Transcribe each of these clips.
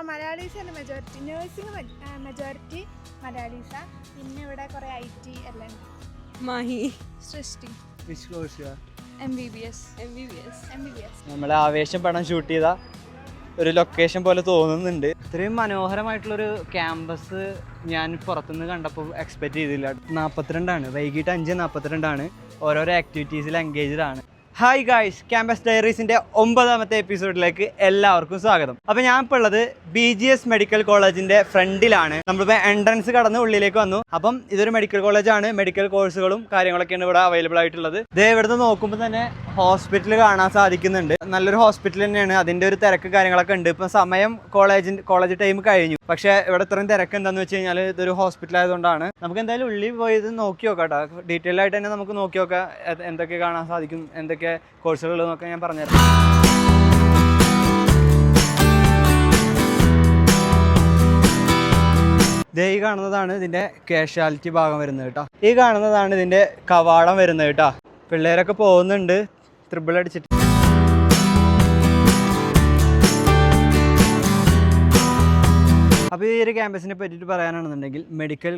മലയാളീസ് ആണ് majority. Nursing majority മലയാളീസാ. പിന്നെ ഇവിടെ കുറേ IT എല്ലാം ഉണ്ട്. മാഹി, സൃഷ്ടി, MBBS. നമ്മളെ ആവേശം പടം ഷൂട്ട് ചെയ്ത ഒരു ലൊക്കേഷൻ പോലെ തോന്നുന്നുണ്ട്. ഇത്രയും മനോഹരമായിട്ടുള്ളൊരു ക്യാമ്പസ് ഞാൻ പുറത്തുനിന്ന് കണ്ടപ്പോൾ എക്സ്പെക്റ്റ് ചെയ്തില്ല. 42 വൈകിട്ട് 5:42 ഓരോരോ ആക്ടിവിറ്റീസിൽ എൻഗേജ്ഡ് ആണ്. ഹായ് ഗായ്സ്, ക്യാമ്പസ് ഡയറീസിൻ്റെ 9ാമത്തെ എപ്പിസോഡിലേക്ക് എല്ലാവർക്കും സ്വാഗതം. അപ്പോൾ ഞാൻ ഇപ്പോൾ ഉള്ളത് BGS മെഡിക്കൽ കോളേജിൻ്റെ ഫ്രണ്ടിലാണ്. നമ്മളിപ്പോൾ എൻട്രൻസ് കടന്ന് ഉള്ളിലേക്ക് വന്നു. അപ്പം ഇതൊരു മെഡിക്കൽ കോളേജാണ്. മെഡിക്കൽ കോഴ്സുകളും കാര്യങ്ങളൊക്കെയാണ് ഇവിടെ അവൈലബിൾ ആയിട്ടുള്ളത്. ഇതേ ഇവിടുന്ന് നോക്കുമ്പോൾ തന്നെ ഹോസ്പിറ്റൽ കാണാൻ സാധിക്കുന്നുണ്ട്. നല്ലൊരു ഹോസ്പിറ്റൽ തന്നെയാണ്. അതിൻ്റെ ഒരു തിരക്ക് കാര്യങ്ങളൊക്കെ ഉണ്ട്. ഇപ്പം സമയം കോളേജ് ടൈം കഴിഞ്ഞു. പക്ഷേ ഇവിടെ ഇത്രയും തിരക്ക് എന്താണെന്ന് വെച്ച് കഴിഞ്ഞാൽ ഇതൊരു ഹോസ്പിറ്റൽ ആയതുകൊണ്ടാണ്. നമുക്ക് എന്തായാലും ഉള്ളിൽ പോയി ഇത് നോക്കി നോക്കാം കേട്ടോ. ഡീറ്റെയിൽ ആയിട്ട് തന്നെ നമുക്ക് നോക്കി നോക്കാം എന്തൊക്കെ കാണാൻ സാധിക്കും, എന്തൊക്കെ കോഴ്സുകളെന്നൊക്കെ ഞാൻ പറഞ്ഞുതരാം. ഈ കാണുന്നതാണ് ഇതിൻ്റെ കാഷ്വാലിറ്റി ഭാഗം വരുന്നത് കേട്ടോ. ഈ കാണുന്നതാണ് ഇതിൻ്റെ കവാടം വരുന്നത് കേട്ടോ. പിള്ളേരൊക്കെ പോകുന്നുണ്ട് ത്രിബിൾ അടിച്ചിട്ട്. അപ്പോൾ ഈ ഒരു ക്യാമ്പസിനെ പറ്റിയിട്ട് പറയാനാണെന്നുണ്ടെങ്കിൽ മെഡിക്കൽ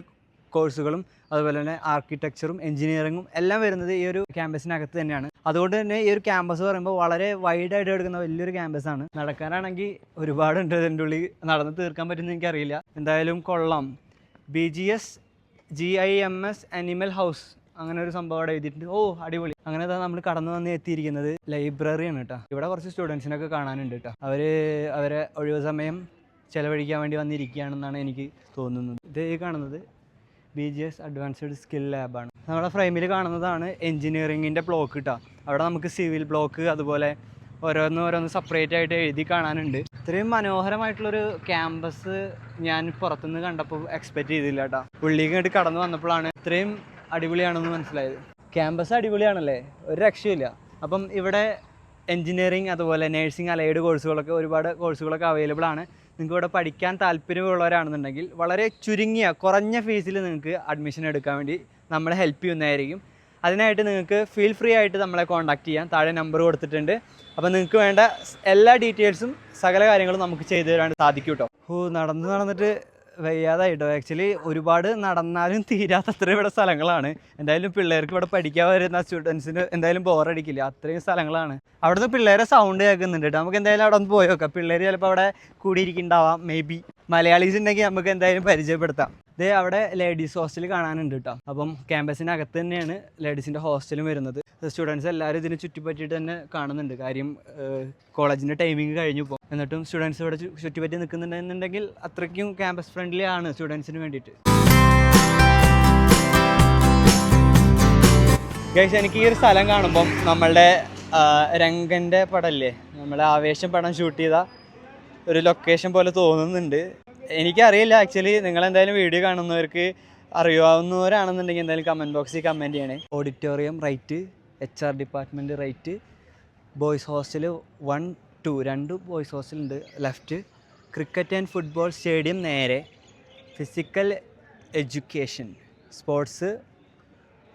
കോഴ്സുകളും അതുപോലെ തന്നെ ആർക്കിടെക്ചറും എഞ്ചിനീയറിങ്ങും എല്ലാം വരുന്നത് ഈ ഒരു ക്യാമ്പസിനകത്ത് തന്നെയാണ്. അതുകൊണ്ട് തന്നെ ഈ ഒരു ക്യാമ്പസ് പറയുമ്പോൾ വളരെ വൈഡായിട്ട് എടുക്കുന്ന വലിയൊരു ക്യാമ്പസാണ്. നടക്കാനാണെങ്കിൽ ഒരുപാടുണ്ട്. ഇതിൻ്റെ ഉള്ളിൽ നടന്ന് തീർക്കാൻ പറ്റുമെന്ന് എനിക്കറിയില്ല. എന്തായാലും കൊള്ളാം. BGS GIMS അനിമൽ ഹൗസ് അങ്ങനെ ഒരു സംഭവം അവിടെ എഴുതിയിട്ടുണ്ട്. ഓ അടിപൊളി. അങ്ങനെ നമ്മൾ കടന്നു വന്ന് എത്തിയിരിക്കുന്നത് ലൈബ്രറിയാണ് കേട്ടോ. ഇവിടെ കുറച്ച് സ്റ്റുഡൻസിനൊക്കെ കാണാനുണ്ട് കേട്ടോ. അവരെ ഒഴിവ് സമയം ചിലവഴിക്കാൻ വേണ്ടി വന്നിരിക്കുകയാണെന്നാണ് എനിക്ക് തോന്നുന്നത്. ഇത് കാണുന്നത് BGS അഡ്വാൻസ്ഡ് സ്കിൽ ലാബാണ്. നമ്മുടെ ഫ്രെയിമിൽ കാണുന്നതാണ് എൻജിനീയറിങ്ങിൻ്റെ ബ്ലോക്ക് കേട്ടോ. അവിടെ നമുക്ക് സിവിൽ ബ്ലോക്ക് അതുപോലെ ഓരോന്ന് സെപ്പറേറ്റ് ആയിട്ട് എഴുതി കാണാനുണ്ട്. ഇത്രയും മനോഹരമായിട്ടുള്ളൊരു ക്യാമ്പസ് ഞാൻ പുറത്തുനിന്ന് കണ്ടപ്പോൾ എക്സ്പെക്റ്റ് ചെയ്തില്ല കേട്ടോ. ഉള്ളിലേക്ക് ഇങ്ങോട്ട് കടന്നു വന്നപ്പോഴാണ് ഇത്രയും അടിപൊളിയാണെന്ന് മനസ്സിലായത്. ക്യാമ്പസ് അടിപൊളിയാണല്ലേ, ഒരു രക്ഷയില്ല. അപ്പം ഇവിടെ എൻജിനീയറിങ് അതുപോലെ നേഴ്സിംഗ് അലൈഡ് കോഴ്സുകളൊക്കെ ഒരുപാട് കോഴ്സുകളൊക്കെ അവൈലബിൾ ആണ്. നിങ്ങൾക്ക് ഇവിടെ പഠിക്കാൻ താല്പര്യമുള്ളവരാണെന്നുണ്ടെങ്കിൽ വളരെ കുറഞ്ഞ ഫീസിൽ നിങ്ങൾക്ക് അഡ്മിഷൻ എടുക്കാൻ വേണ്ടി നമ്മളെ ഹെൽപ്പ് ചെയ്യുന്നതായിരിക്കും. അതിനായിട്ട് നിങ്ങൾക്ക് ഫീൽ ഫ്രീ ആയിട്ട് നമ്മളെ കോൺടാക്റ്റ് ചെയ്യാം. താഴെ നമ്പർ കൊടുത്തിട്ടുണ്ട്. അപ്പോൾ നിങ്ങൾക്ക് വേണ്ട എല്ലാ ഡീറ്റെയിൽസും സകല കാര്യങ്ങളും നമുക്ക് ചെയ്തു തരാൻ സാധിക്കും കേട്ടോ. നടന്നിട്ട് വയ്യാതായിട്ടോ. ആക്ച്വലി ഒരുപാട് നടന്നാലും തീരാത്തത്ര ഇവിടെ സ്ഥലങ്ങളാണ്. എന്തായാലും പിള്ളേർക്ക് ഇവിടെ പഠിക്കാൻ വരുന്ന സ്റ്റുഡൻസിന് എന്തായാലും ബോറടിക്കില്ല, അത്രയും സ്ഥലങ്ങളാണ്. അവിടുന്ന് പിള്ളേരെ സൗണ്ട് കേൾക്കുന്നുണ്ട് കേട്ടോ. നമുക്ക് എന്തായാലും അവിടെ ഒന്ന് പോയി നോക്കാം. പിള്ളേർ ചിലപ്പോൾ അവിടെ കൂടിയിരിക്കുന്നുണ്ടാവാം. മേ ബി മലയാളീസ് ഉണ്ടെങ്കിൽ നമുക്ക് എന്തായാലും പരിചയപ്പെടുത്താം. അവിടെ ലേഡീസ് ഹോസ്റ്റൽ കാണാനുണ്ട് കേട്ടോ. അപ്പം ക്യാമ്പസിനകത്ത് തന്നെയാണ് ലേഡീസിൻ്റെ ഹോസ്റ്റലും വരുന്നത്. സ്റ്റുഡൻസ് എല്ലാവരും ഇതിനെ ചുറ്റിപ്പറ്റിയിട്ട് തന്നെ കാണുന്നുണ്ട്. കാര്യം കോളേജിൻ്റെ ടൈമിങ് കഴിഞ്ഞു ഇപ്പോൾ. എന്നിട്ടും സ്റ്റുഡൻസ് ഇവിടെ ചുറ്റിപ്പറ്റി നിൽക്കുന്നുണ്ടെന്നുണ്ടെങ്കിൽ അത്രയ്ക്കും ക്യാമ്പസ് ഫ്രണ്ട്ലി ആണ് സ്റ്റുഡൻസിന് വേണ്ടിയിട്ട്. ഗൈസ്, എനിക്ക് ഈ ഒരു സ്ഥലം കാണുമ്പം നമ്മളുടെ രംഗൻ്റെ പടമല്ലേ, നമ്മളെ ആവേശം പടം ഷൂട്ട് ചെയ്ത ഒരു ലൊക്കേഷൻ പോലെ തോന്നുന്നുണ്ട്. എനിക്കറിയില്ല ആക്ച്വലി. നിങ്ങളെന്തായാലും വീഡിയോ കാണുന്നവർക്ക് അറിയാവുന്നവരാണെന്നുണ്ടെങ്കിൽ എന്തായാലും കമൻറ്റ് ബോക്സിൽ കമൻറ്റ് ചെയ്യണേ. Auditorium right, HR department right, boys hostel 1, 2 2 boys ഹോസ്റ്റലുണ്ട് left, cricket and football stadium നേരെ, physical education, sports,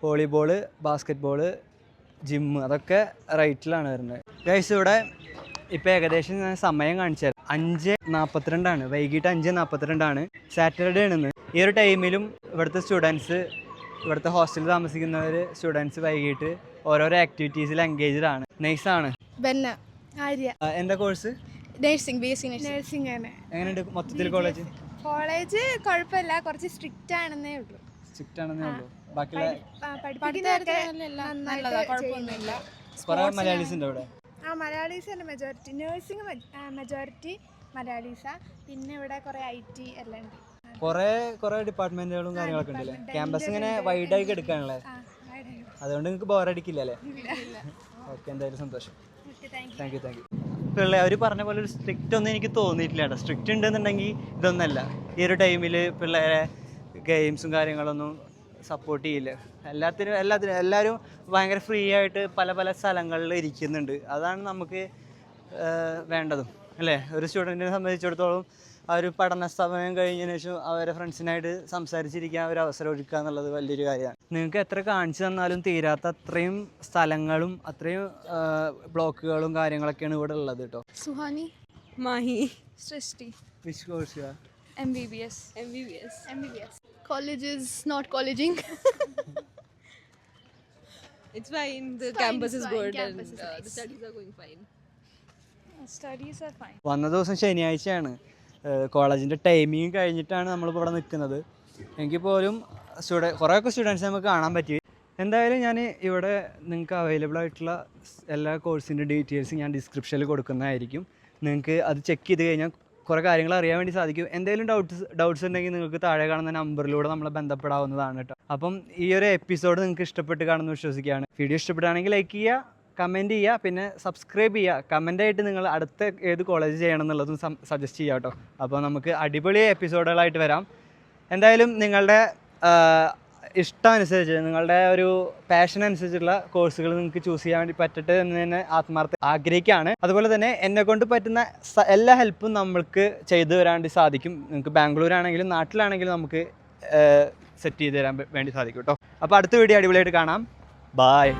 volleyball, basket gym, അതൊക്കെ റൈറ്റിലാണ് വരുന്നത്. ഗൈസ്, ഇവിടെ ഇപ്പോൾ ഏകദേശം ഞാൻ സമയം കാണിച്ചാൽ 5:42 വൈകിട്ട് 5:42 സാറ്റർഡേ ആണെന്ന്. ഈ ഒരു ടൈമിലും ഇവിടുത്തെ സ്റ്റുഡൻസ്, ഇവിടുത്തെ ഹോസ്റ്റലിൽ താമസിക്കുന്നവർ സ്റ്റുഡൻസ് വൈകിട്ട് ഓരോരോ ആക്ടിവിറ്റീസിൽ എൻഗേജ്ഡ് ആണ്. നൈസാണ്. എന്താ കോഴ്സ്? നേഴ്സിംഗ്, BSc നേഴ്സിംഗ് ആണ്. എങ്ങനെയുണ്ട് മൊത്തത്തിൽ കോളേജ് കുഴപ്പമില്ല, കുറച്ച് സ്ട്രിക്റ്റ് ആണെന്നേ ഉള്ളൂ. ബാക്കിയുള്ള കുറെ മലയാളീസ് ഉണ്ട് ഇവിടെ. മലയാളീസ് ആണ് മെജോറിറ്റി. Nursing majority മലയാളീസാ. പിന്നെ ഇവിടെ കുറേ IT എല്ലാം ഉണ്ട്. കുറെ ഡിപ്പാർട്ട്മെന്റുകളും കാര്യങ്ങളൊക്കെ ഉണ്ടല്ലേ. ക്യാമ്പസ് ഇങ്ങനെ വൈഡായി എടുക്കാനുള്ളേ, അതുകൊണ്ട് നിങ്ങൾക്ക് ബോറടിക്കില്ല അല്ലേ? ഓക്കെ, എന്തായാലും സന്തോഷം. Thank you. പിള്ളേ അവർ പറഞ്ഞ പോലെ ഒരു സ്ട്രിക്റ്റ് ഒന്നും എനിക്ക് തോന്നിയിട്ടില്ല കേട്ടോ. സ്ട്രിക്റ്റ് ഉണ്ടെന്നുണ്ടെങ്കിൽ ഇതൊന്നല്ല. ഈ ഒരു ടൈമിൽ പിള്ളേരെ ഗെയിംസും കാര്യങ്ങളൊന്നും സപ്പോർട്ട് ചെയ്യില്ല. എല്ലാവരും ഭയങ്കര ഫ്രീ ആയിട്ട് പല സ്ഥലങ്ങളിൽ ഇരിക്കുന്നുണ്ട്. അതാണ് നമുക്ക് വേണ്ടതും അല്ലേ? ഒരു സ്റ്റുഡൻറ്റിനെ സംബന്ധിച്ചിടത്തോളം ആ ഒരു പഠന സമയം കഴിഞ്ഞതിന് ശേഷം അവരെ ഫ്രണ്ട്സിനായിട്ട് സംസാരിച്ചിരിക്കാൻ ഒരു അവസരം ഒരുക്കുക എന്നുള്ളത് വലിയൊരു കാര്യമാണ്. നിങ്ങൾക്ക് എത്ര കാണിച്ചു തന്നാലും തീരാത്ത അത്രയും സ്ഥലങ്ങളും അത്രയും ബ്ലോക്കുകളും കാര്യങ്ങളൊക്കെയാണ് ഇവിടെ ഉള്ളത് കേട്ടോ. സുഹാനി, മാഹി, സൃഷ്ടി. Which course you are? MBBS. MBBS. MBBS. College is not colleging. It's fine. The campus is good Campus and is nice. the studies are going fine. Studies are fine. വന്ന ദിവസം ശനിയാഴ്ചയാണ്. കോളേജിൻ്റെ ടൈമിങ് കഴിഞ്ഞിട്ടാണ് നമ്മളിപ്പോൾ ഇവിടെ നിൽക്കുന്നത്. എങ്കിൽ പോലും കുറേയൊക്കെ സ്റ്റുഡൻസ് നമുക്ക് കാണാൻ പറ്റി. എന്തായാലും ഞാൻ ഇവിടെ നിങ്ങൾക്ക് അവൈലബിൾ ആയിട്ടുള്ള എല്ലാ കോഴ്സിൻ്റെ ഡീറ്റെയിൽസ് ഞാൻ ഡിസ്ക്രിപ്ഷനിൽ കൊടുക്കുന്നതായിരിക്കും. നിങ്ങൾക്ക് അത് ചെക്ക് ചെയ്ത് കഴിഞ്ഞാൽ കുറേ കാര്യങ്ങൾ അറിയാൻ വേണ്ടി സാധിക്കും. എന്തെങ്കിലും ഡൗട്ട്സ് ഉണ്ടെങ്കിൽ നിങ്ങൾക്ക് താഴെ കാണുന്ന നമ്പറിലൂടെ നമ്മളെ ബന്ധപ്പെടാവുന്നതാണ് കേട്ടോ. അപ്പം ഈ ഒരു എപ്പിസോഡ് നിങ്ങൾക്ക് ഇഷ്ടപ്പെട്ട് കാണുമെന്ന് വിശ്വസിക്കുകയാണ്. വീഡിയോ ഇഷ്ടപ്പെടുകയാണെങ്കിൽ ലൈക്ക് ചെയ്യുക, കമൻറ്റ് ചെയ്യുക, പിന്നെ സബ്സ്ക്രൈബ് ചെയ്യുക. കമൻറ്റായിട്ട് നിങ്ങൾ അടുത്ത ഏത് കോളേജ് ചെയ്യണം എന്നുള്ളതും സജസ്റ്റ് ചെയ്യുക കേട്ടോ. അപ്പോൾ നമുക്ക് അടിപൊളി എപ്പിസോഡുകളായിട്ട് വരാം. എന്തായാലും നിങ്ങളുടെ ഇഷ്ടം അനുസരിച്ച്, നിങ്ങളുടെ ഒരു പാഷൻ അനുസരിച്ചുള്ള കോഴ്സുകൾ നിങ്ങൾക്ക് ചൂസ് ചെയ്യാൻ വേണ്ടി പറ്റട്ടെ എന്ന് തന്നെ ആത്മാർത്ഥ ആഗ്രഹിക്കുകയാണ്. അതുപോലെ തന്നെ എന്നെക്കൊണ്ട് പറ്റുന്ന എല്ലാ ഹെൽപ്പും നമ്മൾക്ക് ചെയ്തു തരാൻ വേണ്ടി സാധിക്കും. നിങ്ങൾക്ക് ബാംഗ്ലൂരാണെങ്കിലും നാട്ടിലാണെങ്കിലും നമുക്ക് സെറ്റ് ചെയ്ത് തരാൻ വേണ്ടി സാധിക്കും കേട്ടോ. അപ്പോൾ അടുത്ത വീഡിയോ അടിപൊളിയായിട്ട് കാണാം. ബായ്.